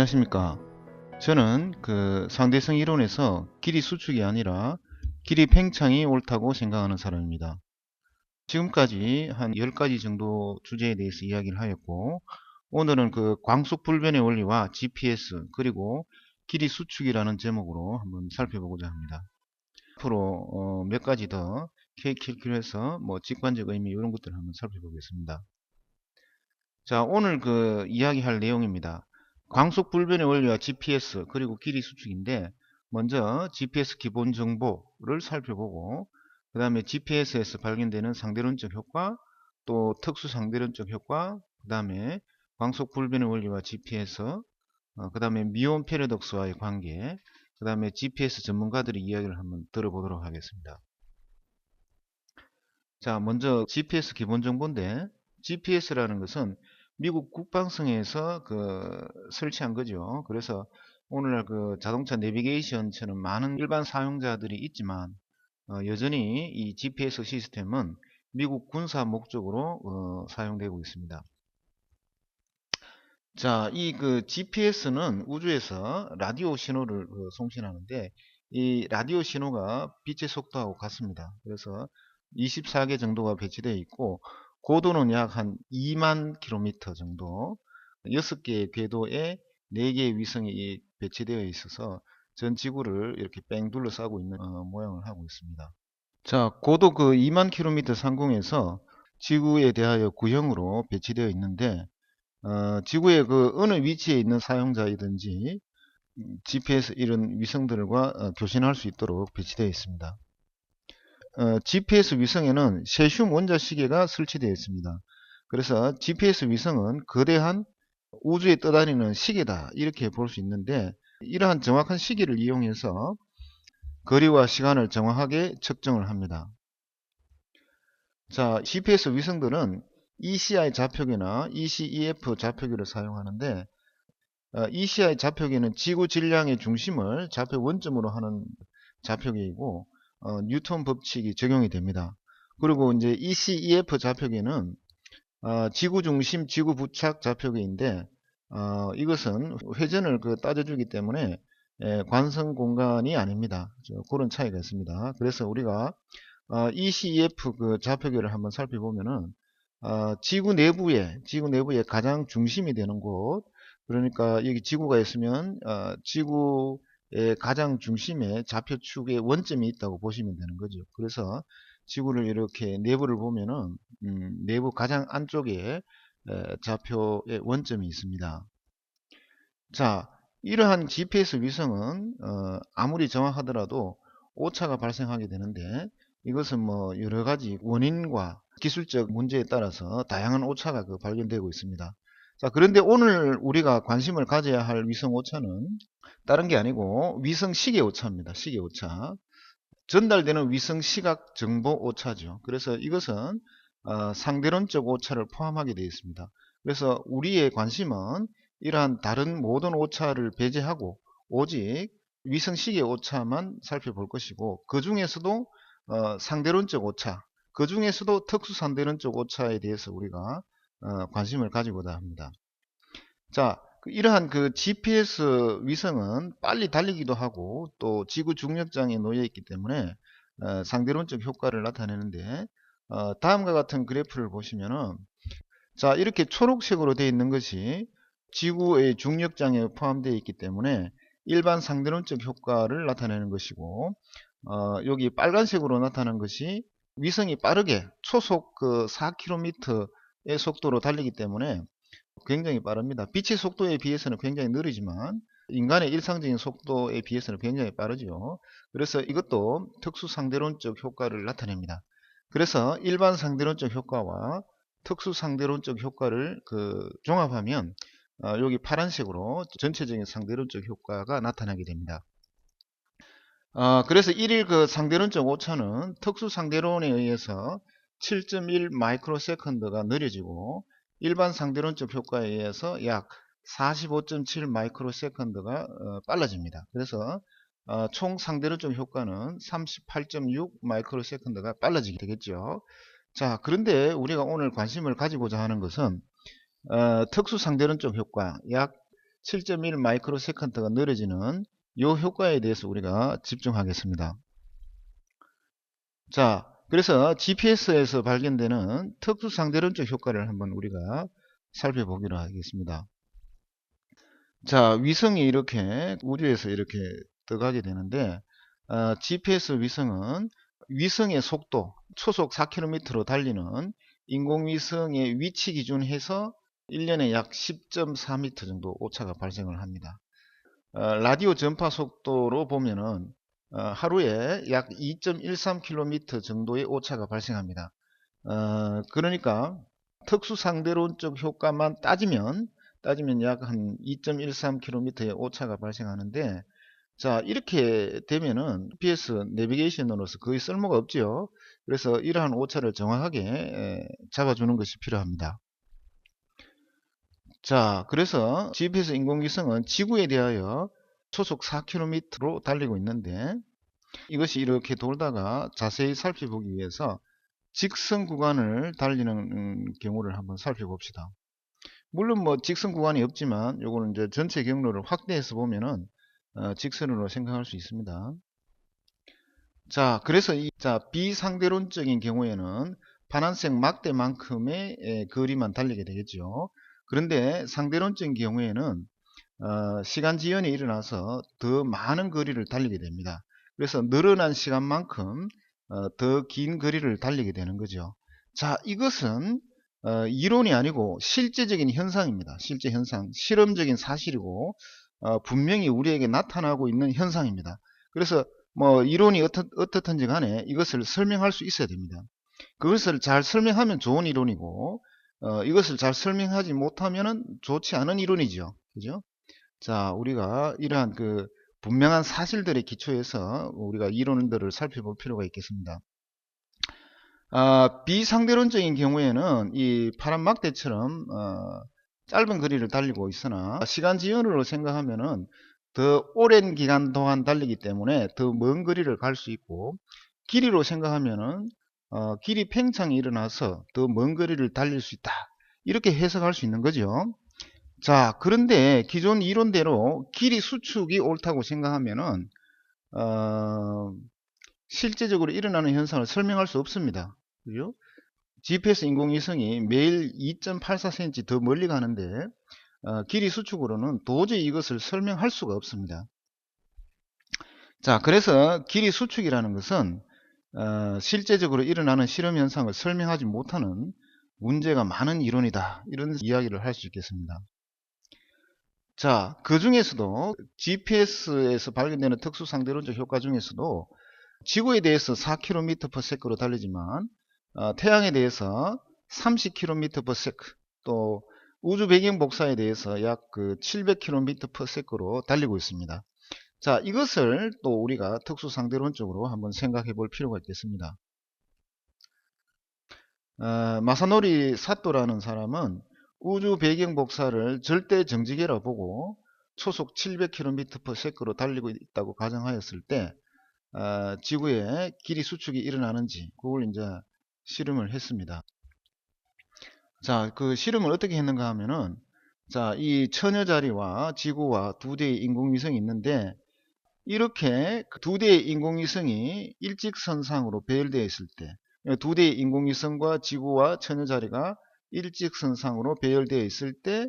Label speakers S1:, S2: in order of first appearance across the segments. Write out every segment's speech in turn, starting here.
S1: 안녕하십니까. 저는 상대성 이론에서 길이 수축이 아니라 길이 팽창이 옳다고 생각하는 사람입니다. 지금까지 한 10가지 정도 주제에 대해서 이야기를 하였고, 오늘은 광속 불변의 원리와 GPS 그리고 길이 수축이라는 제목으로 한번 살펴보고자 합니다. 앞으로 몇 가지 더 KQQ해서 직관적 의미 이런 것들을 한번 살펴보겠습니다. 자, 오늘 이야기할 내용입니다. 광속 불변의 원리와 GPS 그리고 길이 수축인데, 먼저 GPS 기본 정보를 살펴보고, 그 다음에 GPS에서 발견되는 상대론적 효과, 또 특수 상대론적 효과, 그 다음에 광속 불변의 원리와 GPS, 그 다음에 미온 패러독스와의 관계, 그 다음에 GPS 전문가들의 이야기를 한번 들어보도록 하겠습니다. 자, 먼저 GPS 기본 정보인데, GPS라는 것은 미국 국방성에서 설치한 거죠. 그래서 오늘날 자동차 내비게이션처럼 많은 일반 사용자들이 있지만, 여전히 이 GPS 시스템은 미국 군사 목적으로 사용되고 있습니다. 자, 이 GPS는 우주에서 라디오 신호를 송신하는데, 이 라디오 신호가 빛의 속도하고 같습니다. 그래서 24개 정도가 배치되어 있고, 고도는 약 한 2만 킬로미터 정도, 6개의 궤도에 4개의 위성이 배치되어 있어서 전 지구를 이렇게 뺑 둘러싸고 있는 모양을 하고 있습니다. 자, 고도 2만 킬로미터 상공에서 지구에 대하여 구형으로 배치되어 있는데, 지구의 어느 위치에 있는 사용자이든지 GPS 이런 위성들과 교신할 수 있도록 배치되어 있습니다. GPS 위성에는 세슘 원자 시계가 설치되어 있습니다. 그래서 GPS 위성은 거대한 우주에 떠다니는 시계다 이렇게 볼 수 있는데, 이러한 정확한 시계를 이용해서 거리와 시간을 정확하게 측정을 합니다. 자, GPS 위성들은 ECI 좌표기나 ECEF 좌표기를 사용하는데, ECI 좌표기는 지구 질량의 중심을 좌표 원점으로 하는 좌표기이고, 뉴턴 법칙이 적용이 됩니다. 그리고 이제 ECEF 좌표기는 지구 중심 지구 부착 좌표기인데, 이것은 회전을 따져주기 때문에 관성 공간이 아닙니다. 그런 차이가 있습니다. 그래서 우리가 ECEF 좌표기를 한번 살펴보면은, 지구 내부에 가장 중심이 되는 곳, 그러니까 여기 지구가 있으면 지구의 가장 중심에 좌표축의 원점이 있다고 보시면 되는 거죠. 그래서 지구를 이렇게 내부를 보면은 내부 가장 안쪽에 좌표의 원점이 있습니다. 자, 이러한 GPS 위성은 아무리 정확하더라도 오차가 발생하게 되는데, 이것은 여러 가지 원인과 기술적 문제에 따라서 다양한 오차가 발견되고 있습니다. 자, 그런데 오늘 우리가 관심을 가져야 할 위성 오차는 다른 게 아니고 위성 시계 오차입니다. 시계 오차. 전달되는 위성 시각 정보 오차죠. 그래서 이것은 상대론적 오차를 포함하게 되어 있습니다. 그래서 우리의 관심은 이러한 다른 모든 오차를 배제하고 오직 위성 시계 오차만 살펴볼 것이고, 그 중에서도 상대론적 오차, 그 중에서도 특수 상대론적 오차에 대해서 우리가 관심을 가지고자 합니다. 자, 이러한 GPS 위성은 빨리 달리기도 하고 또 지구 중력장에 놓여 있기 때문에 상대론적 효과를 나타내는데, 다음과 같은 그래프를 보시면은, 자, 이렇게 초록색으로 되어 있는 것이 지구의 중력장에 포함되어 있기 때문에 일반 상대론적 효과를 나타내는 것이고, 여기 빨간색으로 나타난 것이 위성이 빠르게 초속 4km의 속도로 달리기 때문에 굉장히 빠릅니다. 빛의 속도에 비해서는 굉장히 느리지만 인간의 일상적인 속도에 비해서는 굉장히 빠르죠. 그래서 이것도 특수 상대론적 효과를 나타냅니다. 그래서 일반 상대론적 효과와 특수 상대론적 효과를 종합하면 여기 파란색으로 전체적인 상대론적 효과가 나타나게 됩니다. 그래서 1일 상대론적 오차는 특수 상대론에 의해서 7.1 마이크로세컨드가 느려지고, 일반 상대론적 효과에 의해서 약 45.7 마이크로세컨드가 빨라집니다. 그래서 총 상대론적 효과는 38.6 마이크로세컨드가 빨라지게 되겠죠. 자, 그런데 우리가 오늘 관심을 가지고자 하는 것은 특수 상대론적 효과, 약 7.1 마이크로세컨드가 느려지는 이 효과에 대해서 우리가 집중하겠습니다. 자, 그래서 GPS에서 발견되는 특수 상대론적 효과를 한번 우리가 살펴보기로 하겠습니다. 자, 위성이 이렇게 우주에서 이렇게 떠가게 되는데 GPS 위성은 위성의 속도 초속 4km로 달리는 인공위성의 위치 기준해서 1년에 약 10.4m 정도 오차가 발생을 합니다. 라디오 전파 속도로 보면은 하루에 약 2.13km 정도의 오차가 발생합니다. 그러니까 특수상대론적 효과만 따지면 약 한 2.13km의 오차가 발생하는데, 자, 이렇게 되면은 GPS 내비게이션으로서 거의 쓸모가 없죠. 그래서 이러한 오차를 정확하게 잡아주는 것이 필요합니다. 자, 그래서 GPS 인공위성은 지구에 대하여 초속 4km로 달리고 있는데, 이것이 이렇게 돌다가 자세히 살펴보기 위해서 직선 구간을 달리는 경우를 한번 살펴봅시다. 물론 뭐 직선 구간이 없지만 요거는 이제 전체 경로를 확대해서 보면은 직선으로 생각할 수 있습니다. 자, 그래서 비상대론적인 경우에는 파란색 막대만큼의 거리만 달리게 되겠죠. 그런데 상대론적인 경우에는 시간 지연이 일어나서 더 많은 거리를 달리게 됩니다. 그래서 늘어난 시간만큼 더 긴 거리를 달리게 되는 거죠. 자, 이것은 이론이 아니고 실제적인 현상입니다. 실제 현상, 실험적인 사실이고 분명히 우리에게 나타나고 있는 현상입니다. 그래서 뭐 이론이 어떻든지 간에 이것을 설명할 수 있어야 됩니다. 그것을 잘 설명하면 좋은 이론이고 이것을 잘 설명하지 못하면 좋지 않은 이론이죠. 그죠? 자, 우리가 이러한 그 분명한 사실들의 기초에서 우리가 이론들을 살펴볼 필요가 있겠습니다. 비상대론적인 경우에는 이 파란 막대처럼 짧은 거리를 달리고 있으나 시간 지연으로 생각하면은 더 오랜 기간 동안 달리기 때문에 더 먼 거리를 갈 수 있고, 길이로 생각하면은 길이 팽창이 일어나서 더 먼 거리를 달릴 수 있다, 이렇게 해석할 수 있는 거죠. 자, 그런데 기존 이론대로 길이 수축이 옳다고 생각하면은 실제적으로 일어나는 현상을 설명할 수 없습니다. 그죠? GPS 인공위성이 매일 2.84cm 더 멀리 가는데 길이 수축으로는 도저히 이것을 설명할 수가 없습니다. 자, 그래서 길이 수축이라는 것은 실제적으로 일어나는 실험 현상을 설명하지 못하는 문제가 많은 이론이다, 이런 이야기를 할 수 있겠습니다. 자, 그 중에서도 GPS에서 발견되는 특수상대론적 효과 중에서도 지구에 대해서 4km/s로 달리지만 태양에 대해서 30km/s, 또 우주 배경 복사에 대해서 약 700km/s로 달리고 있습니다. 자, 이것을 또 우리가 특수상대론적으로 한번 생각해 볼 필요가 있겠습니다. 마사노리 사토라는 사람은 우주 배경 복사를 절대 정지계라 보고 초속 700km/s로 달리고 있다고 가정하였을 때 지구에 길이 수축이 일어나는지 그걸 이제 실험을 했습니다. 자, 그 실험을 어떻게 했는가 하면은, 자, 이 처녀자리와 지구와 두 대의 인공위성이 있는데, 이렇게 두 대의 인공위성이 일직선상으로 배열되어 있을 때, 두 대의 인공위성과 지구와 처녀자리가 일직선상으로 배열되어 있을 때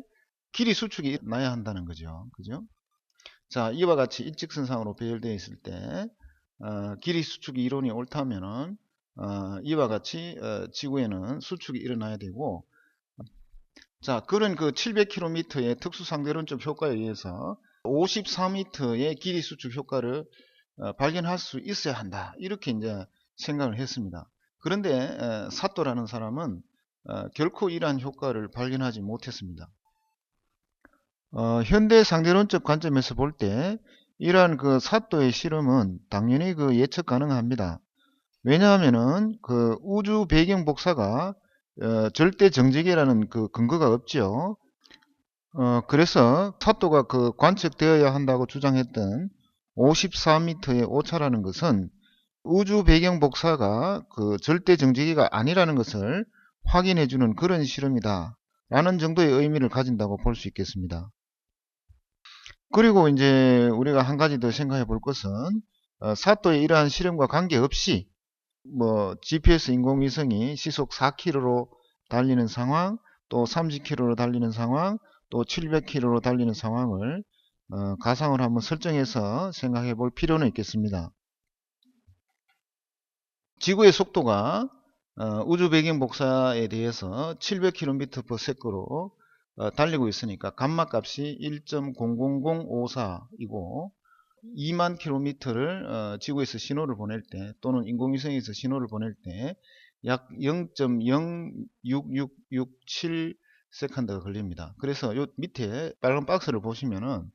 S1: 길이 수축이 나야 한다는 거죠. 그죠? 자, 이와 같이 일직선상으로 배열되어 있을 때 길이 수축이 이론이 옳다면은 이와 같이 지구에는 수축이 일어나야 되고, 자, 그런 그 700km의 특수상대론적 효과에 의해서 54m의 길이 수축 효과를 발견할 수 있어야 한다, 이렇게 이제 생각을 했습니다. 그런데 사토라는 사람은 결코 이러한 효과를 발견하지 못했습니다. 현대 상대론적 관점에서 볼 때 이러한 그 사토의 실험은 당연히 그 예측 가능합니다. 왜냐하면은 그 우주 배경 복사가 절대 정지계라는 그 근거가 없죠. 그래서 사토가 그 관측되어야 한다고 주장했던 54m의 오차라는 것은 우주 배경 복사가 그 절대 정지계가 아니라는 것을 확인해주는 그런 실험이다 라는 정도의 의미를 가진다고 볼 수 있겠습니다. 그리고 이제 우리가 한 가지 더 생각해 볼 것은 사또의 이러한 실험과 관계없이 뭐 GPS 인공위성이 시속 4km로 달리는 상황, 또 30km로 달리는 상황, 또 700km로 달리는 상황을 가상을 한번 설정해서 생각해 볼 필요는 있겠습니다. 지구의 속도가 우주 배경 복사에 대해서 700km/s로 달리고 있으니까 감마 값이 1.00054이고 2만 킬로미터를 지구에서 신호를 보낼 때 또는 인공위성에서 신호를 보낼 때 약 0.06667 세컨드가 걸립니다. 그래서 요 밑에 빨간 박스를 보시면은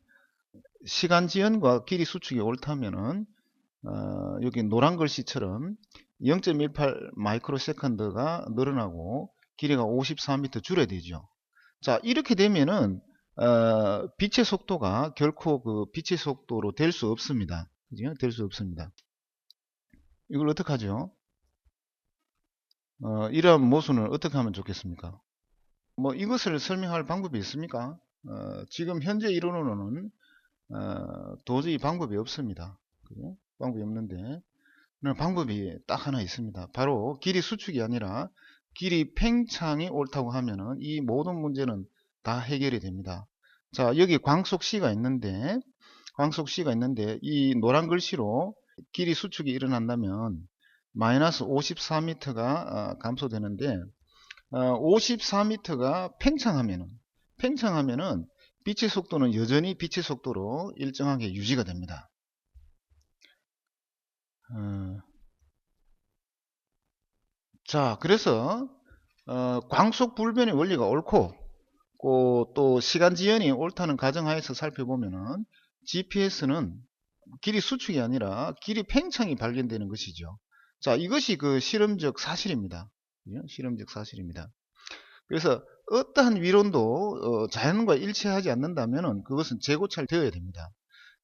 S1: 시간 지연과 길이 수축이 옳다면은 여기 노란 글씨처럼 0.18 마이크로 세컨드가 늘어나고 길이가 54m 줄어들죠. 자, 이렇게 되면은 빛의 속도가 결코 그 빛의 속도로 될 수 없습니다. 그죠? 될 수 없습니다. 이걸 어떻게 하죠? 이러한 모순을 어떻게 하면 좋겠습니까? 뭐 이것을 설명할 방법이 있습니까? 지금 현재 이론으로는 도저히 방법이 없습니다. 그죠? 방법이 없는데 방법이 딱 하나 있습니다. 바로 길이 수축이 아니라 길이 팽창이 옳다고 하면은 이 모든 문제는 다 해결이 됩니다. 자, 여기 광속 C가 있는데 이 노란 글씨로 길이 수축이 일어난다면 마이너스 54m가 감소되는데 54m가 팽창하면은 빛의 속도는 여전히 빛의 속도로 일정하게 유지가 됩니다. 자, 그래서 광속 불변의 원리가 옳고 또 시간 지연이 옳다는 가정하에서 살펴보면은 GPS는 길이 수축이 아니라 길이 팽창이 발견되는 것이죠. 자, 이것이 그 실험적 사실입니다. 실험적 사실입니다. 그래서 어떠한 위론도 자연과 일치하지 않는다면은 그것은 재고찰되어야 됩니다.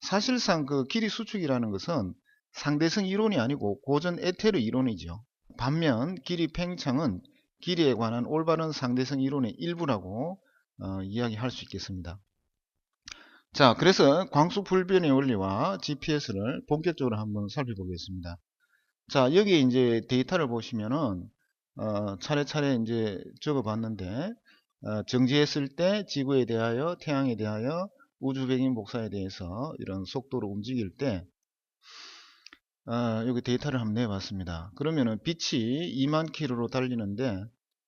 S1: 사실상 그 길이 수축이라는 것은 상대성 이론이 아니고 고전 에테르 이론이죠. 반면 길이 팽창은 길이에 관한 올바른 상대성 이론의 일부라고 이야기할 수 있겠습니다. 자, 그래서 광속 불변의 원리와 GPS를 본격적으로 한번 살펴보겠습니다. 자, 여기 이제 데이터를 보시면은 차례차례 이제 적어봤는데 정지했을 때 지구에 대하여, 태양에 대하여, 우주 배경 복사에 대해서 이런 속도로 움직일 때 여기 데이터를 한번 내봤습니다. 그러면은 빛이 2만 킬로로 달리는데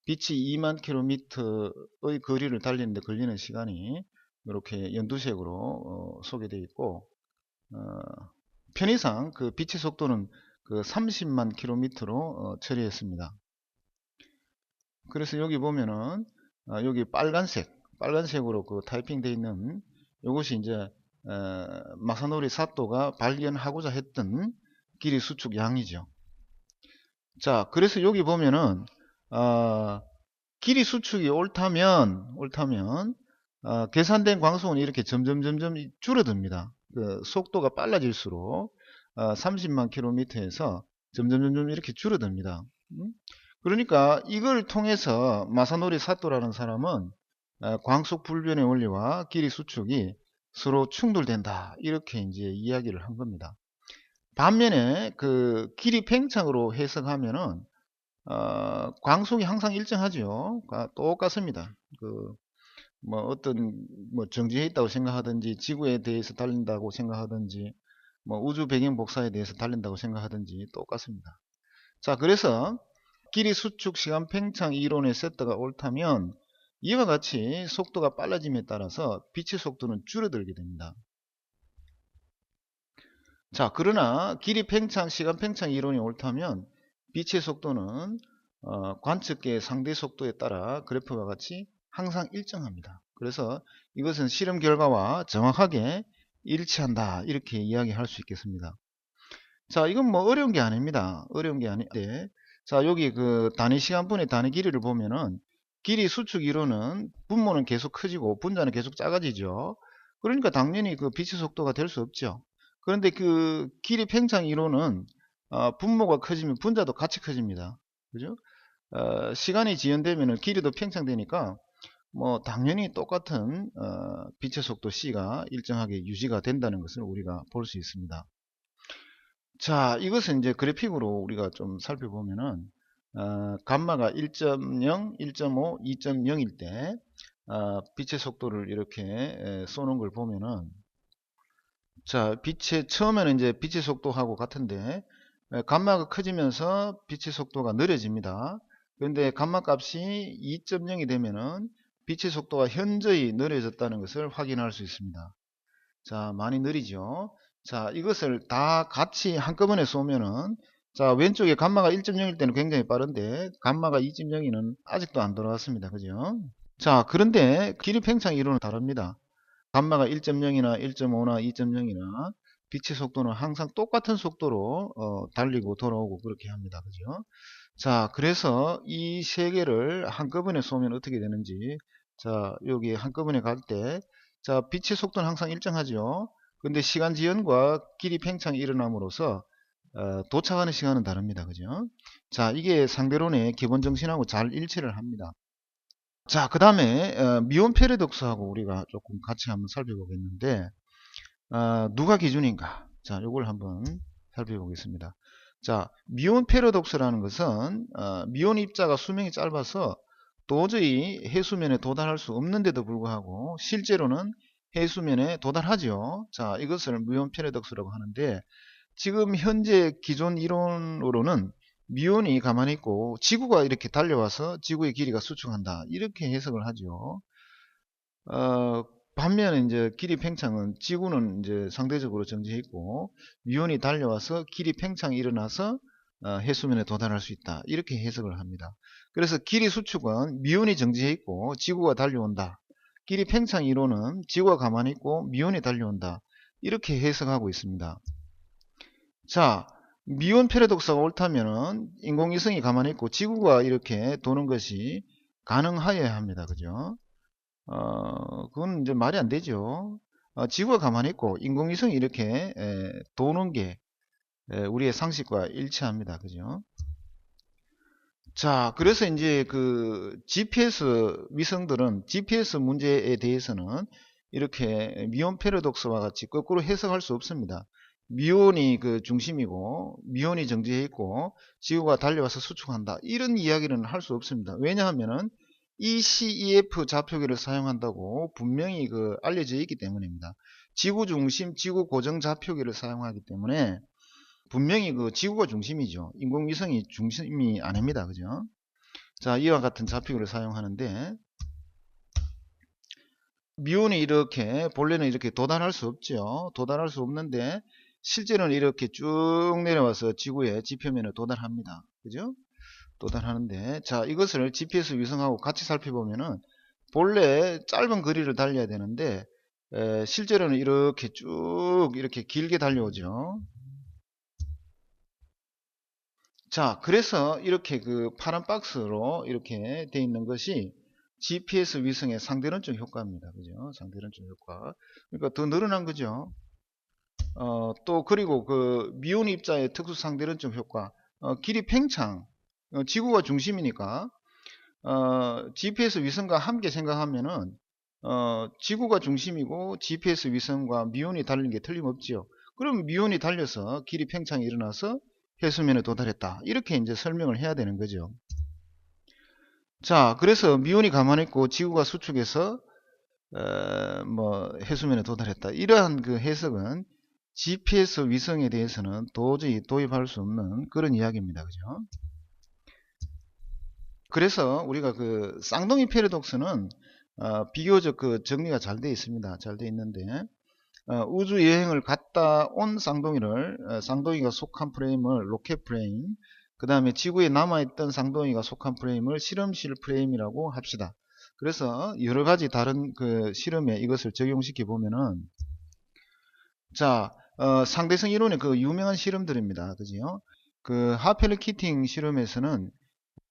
S1: 빛이 2만 킬로미터의 거리를 달리는데 걸리는 시간이 이렇게 연두색으로 소개되어 있고 편의상 그 빛의 속도는 그 30만 킬로미터로 처리했습니다. 그래서 여기 보면은 여기 빨간색으로 그 타이핑 되어 있는 이것이 이제 마사노리 사토가 발견하고자 했던 길이 수축 양이죠. 자, 그래서 여기 보면은 길이 수축이 옳다면 계산된 광속은 이렇게 점점 줄어듭니다. 그 속도가 빨라질수록 30만 킬로미터에서 점점 이렇게 줄어듭니다. 그러니까 이걸 통해서 마사노리 사토라는 사람은 광속 불변의 원리와 길이 수축이 서로 충돌된다, 이렇게 이제 이야기를 한 겁니다. 반면에 그 길이 팽창으로 해석하면은 광속이 항상 일정하죠. 똑같습니다. 그 뭐 어떤 뭐 정지해 있다고 생각하든지 지구에 대해서 달린다고 생각하든지 뭐 우주 배경 복사에 대해서 달린다고 생각하든지 똑같습니다. 자, 그래서 길이 수축 시간 팽창 이론의 세트가 옳다면 이와 같이 속도가 빨라짐에 따라서 빛의 속도는 줄어들게 됩니다. 자, 그러나 길이 팽창 시간 팽창 이론이 옳다면 빛의 속도는 관측계의 상대 속도에 따라 그래프와 같이 항상 일정합니다. 그래서 이것은 실험 결과와 정확하게 일치한다, 이렇게 이야기할 수 있겠습니다. 자, 이건 뭐 어려운 게 아닙니다. 어려운 게 아닌데, 자, 여기 그 단위 시간분의 단위 길이를 보면은 길이 수축 이론은 분모는 계속 커지고 분자는 계속 작아지죠. 그러니까 당연히 그 빛의 속도가 될 수 없죠. 그런데 그 길이 팽창 이론은 분모가 커지면 분자도 같이 커집니다. 그죠? 시간이 지연되면 길이도 팽창되니까 뭐 당연히 똑같은 빛의 속도 c가 일정하게 유지가 된다는 것을 우리가 볼 수 있습니다. 자, 이것은 이제 그래픽으로 우리가 좀 살펴보면은 감마가 1.0, 1.5, 2.0일 때 빛의 속도를 이렇게 쏘는 걸 보면은, 자, 처음에는 이제 빛의 속도하고 같은데 감마가 커지면서 빛의 속도가 느려집니다. 그런데 감마 값이 2.0이 되면은 빛의 속도가 현저히 느려졌다는 것을 확인할 수 있습니다. 자, 많이 느리죠. 자, 이것을 다 같이 한꺼번에 쏘면은, 자, 왼쪽에 감마가 1.0일 때는 굉장히 빠른데 감마가 2.0이는 아직도 안 돌아왔습니다. 그죠? 자, 그런데 길이 팽창 이론은 다릅니다. 감마가 1.0이나 1.5나 2.0이나 빛의 속도는 항상 똑같은 속도로 달리고 돌아오고 그렇게 합니다. 그죠? 자, 그래서 이 세 개를 한꺼번에 쏘면 어떻게 되는지, 자, 여기 한꺼번에 갈 때, 자, 빛의 속도는 항상 일정하죠. 근데 시간 지연과 길이 팽창이 일어남으로써 도착하는 시간은 다릅니다. 그죠? 자, 이게 상대론의 기본 정신하고 잘 일치를 합니다. 자, 그 다음에 미온 패러독스하고 우리가 조금 같이 한번 살펴보겠는데, 누가 기준인가? 자, 요걸 한번 살펴보겠습니다. 자, 미온 패러독스라는 것은 미온 입자가 수명이 짧아서 도저히 해수면에 도달할 수 없는데도 불구하고 실제로는 해수면에 도달하죠. 자, 이것을 미온 패러독스라고 하는데, 지금 현재 기존 이론으로는 미온이 가만히 있고 지구가 이렇게 달려와서 지구의 길이가 수축한다, 이렇게 해석을 하죠. 어, 반면에 이제 길이 팽창은 지구는 이제 상대적으로 정지해 있고 미온이 달려와서 길이 팽창이 일어나서 해수면에 도달할 수 있다, 이렇게 해석을 합니다. 그래서 길이 수축은 미온이 정지해 있고 지구가 달려온다, 길이 팽창 이론은 지구가 가만히 있고 미온이 달려온다, 이렇게 해석하고 있습니다. 자, 미온 패러독스가 옳다면은 인공위성이 가만히 있고 지구가 이렇게 도는 것이 가능하여야 합니다. 그죠? 그건 이제 말이 안 되죠. 지구가 가만히 있고 인공위성이 이렇게 도는 게 우리의 상식과 일치합니다. 그죠? 자, 그래서 이제 그 GPS 위성들은 GPS 문제에 대해서는 이렇게 미온 패러독스와 같이 거꾸로 해석할 수 없습니다. 미온이 그 중심이고 미온이 정지해 있고 지구가 달려와서 수축한다, 이런 이야기는 할 수 없습니다. 왜냐하면은 ECEF 좌표계를 사용한다고 분명히 그 알려져 있기 때문입니다. 지구 중심, 지구 고정 좌표계를 사용하기 때문에 분명히 그 지구가 중심이죠. 인공위성이 중심이 아닙니다. 그죠? 자, 이와 같은 좌표계를 사용하는데, 미온이 이렇게 본래는 이렇게 도달할 수 없죠. 도달할 수 없는데 실제로는 이렇게 쭉 내려와서 지구의 지표면에 도달합니다. 그죠? 도달하는데, 자, 이것을 GPS 위성하고 같이 살펴보면은 본래 짧은 거리를 달려야 되는데 실제로는 이렇게 쭉 이렇게 길게 달려오죠. 자, 그래서 이렇게 그 파란 박스로 이렇게 돼 있는 것이 GPS 위성의 상대론적 효과입니다. 그죠? 상대론적 효과. 그러니까 더 늘어난 거죠. 또 그리고 그 미온 입자의 특수 상대론적 효과. 길이 팽창. 지구가 중심이니까 GPS 위성과 함께 생각하면은 지구가 중심이고 GPS 위성과 미온이 달린 게 틀림없지요. 그럼 미온이 달려서 길이 팽창이 일어나서 해수면에 도달했다, 이렇게 이제 설명을 해야 되는 거죠. 자, 그래서 미온이 가만히 있고 지구가 수축해서 뭐 해수면에 도달했다, 이러한 그 해석은 GPS 위성에 대해서는 도저히 도입할 수 없는 그런 이야기입니다. 그죠? 그래서 우리가 그 쌍둥이 패러독스는 비교적 그 정리가 잘 되어 있습니다. 잘 되어 있는데, 우주 여행을 갔다 온 쌍둥이를 쌍둥이가 속한 프레임을 로켓 프레임, 그 다음에 지구에 남아있던 쌍둥이가 속한 프레임을 실험실 프레임이라고 합시다. 그래서 여러가지 다른 그 실험에 이것을 적용시켜 보면은, 자, 상대성 이론의 그 유명한 실험들입니다. 그죠? 그 하펠 키팅 실험에서는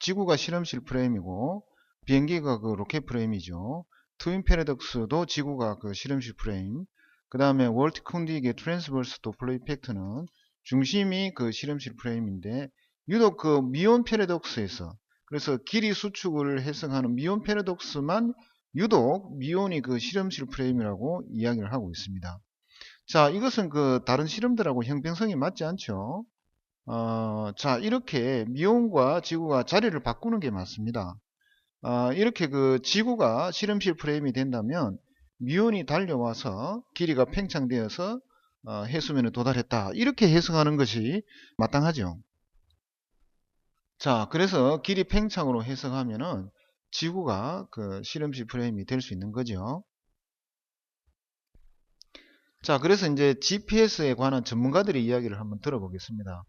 S1: 지구가 실험실 프레임이고 비행기가 그 로켓 프레임이죠. 트윈 패러독스도 지구가 그 실험실 프레임. 그 다음에 월트 콘딕의 트랜스버스 도플러 이펙트는 중심이 그 실험실 프레임인데, 유독 그 미온 패러독스에서, 그래서 길이 수축을 해석하는 미온 패러독스만 유독 미온이 그 실험실 프레임이라고 이야기를 하고 있습니다. 자, 이것은 그 다른 실험들하고 형평성이 맞지 않죠. 자, 이렇게 미온과 지구가 자리를 바꾸는 게 맞습니다. 이렇게 그 지구가 실험실 프레임이 된다면 미온이 달려와서 길이가 팽창되어서 해수면에 도달했다, 이렇게 해석하는 것이 마땅하죠. 자, 그래서 길이 팽창으로 해석하면은 지구가 그 실험실 프레임이 될 수 있는 거죠. 자, 그래서 이제 GPS에 관한 전문가들의 이야기를 한번 들어보겠습니다.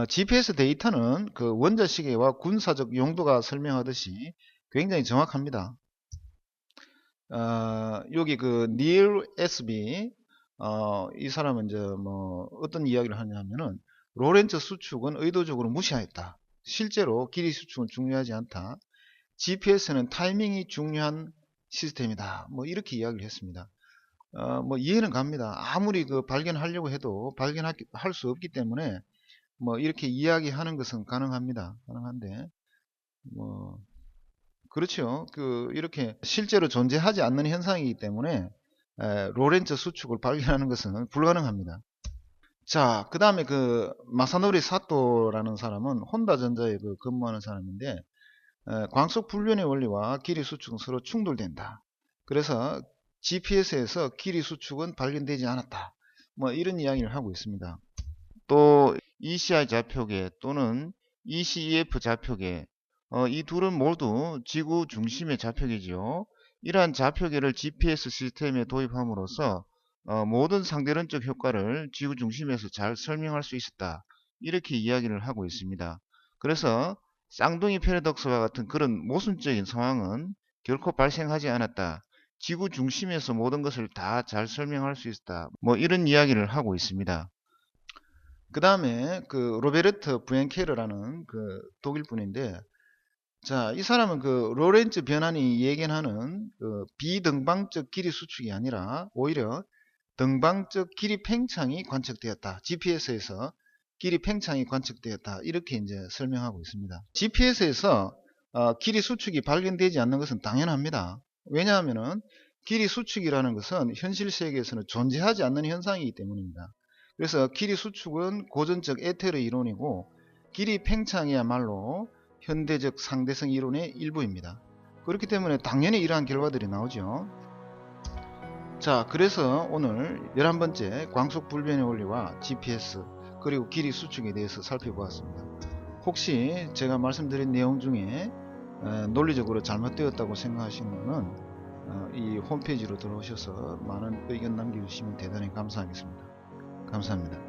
S1: GPS 데이터는 그 원자시계와 군사적 용도가 설명하듯이 굉장히 정확합니다. 여기 그 닐 에스비, 이 사람은 이제 뭐 어떤 이야기를 하냐면은 로렌츠 수축은 의도적으로 무시하였다. 실제로 길이 수축은 중요하지 않다. GPS는 타이밍이 중요한 시스템이다. 뭐 이렇게 이야기를 했습니다. 뭐 이해는 갑니다. 아무리 그 발견하려고 해도 발견할 수 없기 때문에 뭐 이렇게 이야기하는 것은 가능합니다. 가능한데 뭐 그렇죠. 그 이렇게 실제로 존재하지 않는 현상이기 때문에 로렌츠 수축을 발견하는 것은 불가능합니다. 자, 그 다음에 그 마사노리 사토라는 사람은 혼다전자에 그 근무하는 사람인데 광속 불륜의 원리와 길이 수축은 서로 충돌된다. 그래서 GPS에서 길이 수축은 발견되지 않았다. 뭐 이런 이야기를 하고 있습니다. 또 ECI 좌표계 또는 ECEF 좌표계, 이 둘은 모두 지구 중심의 좌표계지요. 이러한 좌표계를 GPS 시스템에 도입함으로써 모든 상대론적 효과를 지구 중심에서 잘 설명할 수 있었다, 이렇게 이야기를 하고 있습니다. 그래서 쌍둥이 패러독스와 같은 그런 모순적인 상황은 결코 발생하지 않았다. 지구 중심에서 모든 것을 다 잘 설명할 수 있었다. 뭐 이런 이야기를 하고 있습니다. 그 다음에 그 로베르트 부엔케르라는 그 독일 분인데, 자, 이 사람은 그 로렌츠 변환이 예견하는 그 비등방적 길이 수축이 아니라 오히려 등방적 길이 팽창이 관측되었다. GPS에서 길이 팽창이 관측되었다. 이렇게 이제 설명하고 있습니다. GPS에서 길이 수축이 발견되지 않는 것은 당연합니다. 왜냐하면은 길이 수축이라는 것은 현실 세계에서는 존재하지 않는 현상이기 때문입니다. 그래서 길이 수축은 고전적 에테르 이론이고 길이 팽창이야말로 현대적 상대성 이론의 일부입니다. 그렇기 때문에 당연히 이러한 결과들이 나오죠. 자, 그래서 오늘 11번째 광속 불변의 원리와 GPS 그리고 길이 수축에 대해서 살펴보았습니다. 혹시 제가 말씀드린 내용 중에 논리적으로 잘못되었다고 생각하시는 분은 이 홈페이지로 들어오셔서 많은 의견 남겨주시면 대단히 감사하겠습니다. 감사합니다.